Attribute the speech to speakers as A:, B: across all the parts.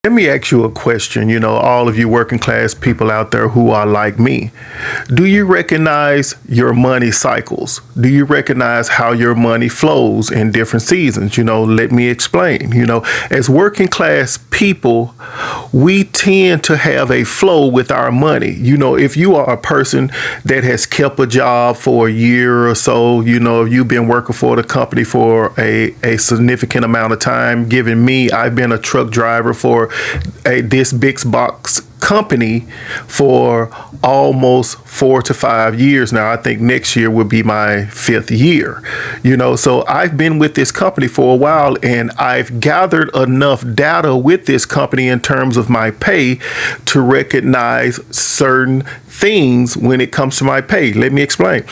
A: Let me ask you a question, all of you working class people out there who are like me. Do you recognize your money cycles? Do you recognize how your money flows in different seasons? Let me explain. As working class people, we tend to have a flow with our money. If you are a person that has kept a job for a year or so, if you've been working for the company for a significant amount of time, given me, I've been a truck driver for this big box company for almost 4 to 5 years now. I think next year will be my 5th year. So I've been with this company for a while, and I've gathered enough data with this company in terms of my pay to recognize certain things when it comes to my pay. Let me explain.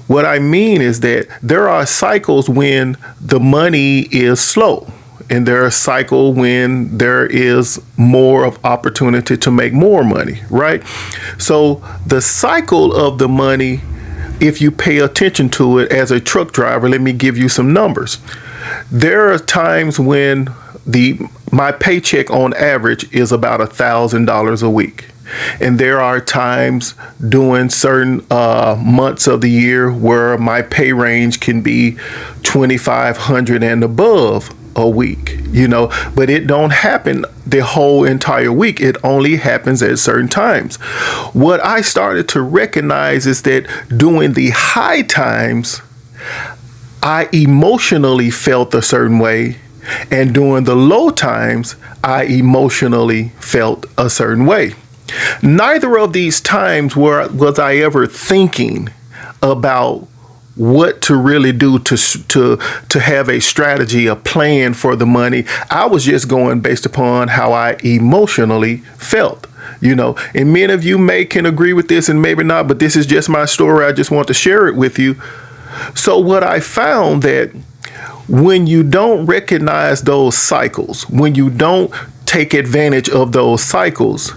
A: What I mean is that there are cycles when the money is slow. And there are cycles when there is more of opportunity to make more money, right? So the cycle of the money, if you pay attention to it as a truck driver, let me give you some numbers. There are times when my paycheck on average is about $1,000 a week. And there are times during certain months of the year where my pay range can be $2,500 and above a week, but it don't happen the whole entire week. It only happens at certain times. What I started to recognize is that during the high times, I emotionally felt a certain way. And during the low times, I emotionally felt a certain way. Neither of these times was I ever thinking about what to really do to have a strategy, a plan for the money. I was just going based upon how I emotionally felt. And many of you can agree with this and maybe not, but this is just my story. I just want to share it with you. So what I found that when you don't recognize those cycles, when you don't take advantage of those cycles,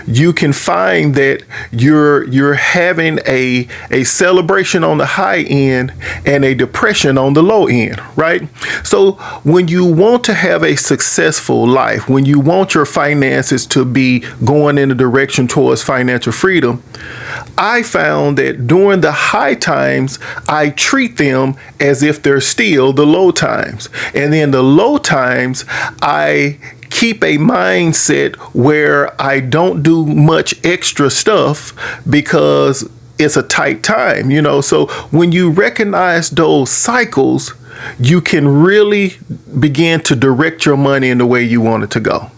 A: you can find that you're having a celebration on the high end and a depression on the low end, right? So when you want to have a successful life, when you want your finances to be going in a direction towards financial freedom, I found that during the high times, I treat them as if they're still the low times. And then the low times, I keep a mindset where I don't do much extra stuff because it's a tight time, So when you recognize those cycles, you can really begin to direct your money in the way you want it to go.